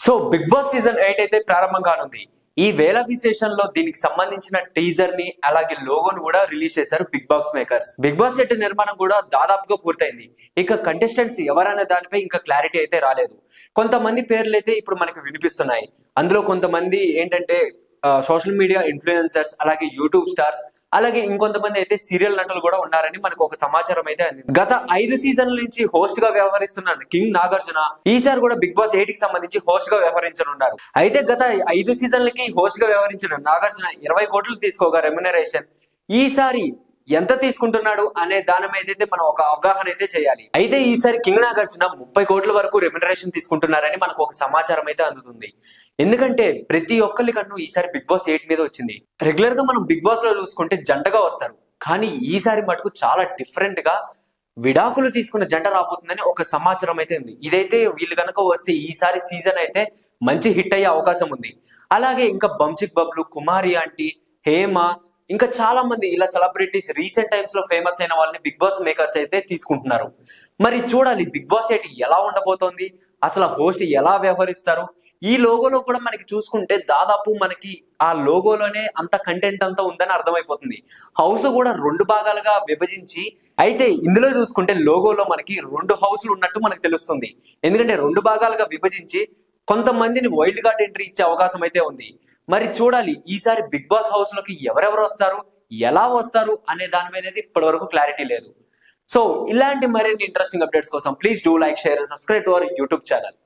So big boss season 8 అయితే ప్రారంభం కానుంది. ఈ వేళ విశేషంలో దీనికి సంబంధించిన టీజర్ ని అలాగే లోగోను కూడా రిలీజ్ చేశారు Bigg Boss makers. Bigg Boss set నిర్మాణం కూడా దాదాపుగా పూర్తయింది. ఇక కంటెస్టెంట్స్ ఎవరనే దానిపై ఇంకా క్లారిటీ అయితే రాలేదు. కొంతమంది పేర్లు అయితే ఇప్పుడు మనకు వినిపిస్తున్నాయి. అందులో కొంతమంది ఏంటంటే సోషల్ మీడియా ఇన్ఫ్లుయెన్సర్స్, అలాగే యూట్యూబ్ స్టార్స్, అలాగే ఇంకొంతమంది అయితే సీరియల్ నటులు కూడా ఉన్నారని మనకు ఒక సమాచారం అయితే అందింది. గత 5 సీజన్ల నుంచి హోస్ట్ గా వ్యవహరిస్తున్న కింగ్ నాగార్జున ఈసారి కూడా బిగ్ బాస్ 8 కి సంబంధించి హోస్ట్ గా వ్యవహరించనున్నారు. అయితే గత 5 సీజన్లకి హోస్ట్ గా వ్యవహరించిన నాగార్జున 20 కోట్లు తీసుకోగా రెమ్యునరేషన్ ఈసారి ఎంత తీసుకుంటున్నాడు అనే దాని మీద అయితే మనం ఒక అవగాహన అయితే చేయాలి. అయితే ఈసారి కింగ్ నాగార్జున 30 కోట్ల వరకు రెమ్యునరేషన్ తీసుకుంటున్నారని మనకు ఒక సమాచారం అయితే అందుతుంది. ఎందుకంటే ప్రతి ఒక్కరి కన్ను ఈసారి బిగ్ బాస్ 8 మీద వచ్చింది. రెగ్యులర్ గా మనం బిగ్ బాస్ లో చూసుకుంటే జంటగా వస్తారు, కానీ ఈసారి మటుకు చాలా డిఫరెంట్ గా విడాకులు తీసుకున్న జంట రాబోతుందని ఒక సమాచారం అయితే ఉంది. ఇదైతే వీళ్ళు కనుక వస్తే ఈసారి సీజన్ అయితే మంచి హిట్ అయ్యే అవకాశం ఉంది. అలాగే ఇంకా బంచిక్ బబ్లు, కుమారి ఆంటీ, హేమ, ఇంకా చాలా మంది ఇలా సెలబ్రిటీస్ రీసెంట్ టైమ్స్ లో ఫేమస్ అయిన వాళ్ళని బిగ్ బాస్ మేకర్స్ అయితే తీసుకుంటున్నారు. మరి చూడాలి బిగ్ బాస్ 8 ఎలా ఉండబోతోంది, అసలు హోస్ట్ ఎలా వ్యవహరిస్తారు. ఈ లోగోలో కూడా మనకి చూసుకుంటే దాదాపు మనకి ఆ లోగోలోనే అంత కంటెంట్ అంతా ఉందని అర్థమైపోతుంది. హౌస్ కూడా 2 భాగాలుగా విభజించి, అయితే ఇందులో చూసుకుంటే లోగోలో మనకి 2 హౌస్లు ఉన్నట్టు మనకు తెలుస్తుంది. ఎందుకంటే 2 భాగాలుగా విభజించి కొంతమందిని వైల్డ్ కార్డ్ ఎంట్రీ ఇచ్చే అవకాశం అయితే ఉంది. మరి చూడాలి ఈసారి బిగ్ బాస్ హౌస్ లోకి ఎవరెవరు వస్తారు, ఎలా వస్తారు అనే దాని మీద అయితే ఇప్పటి వరకు క్లారిటీ లేదు. సో ఇలాంటి మరిన్ని ఇంట్రెస్టింగ్ అప్డేట్స్ కోసం please do like, share and subscribe to our YouTube channel.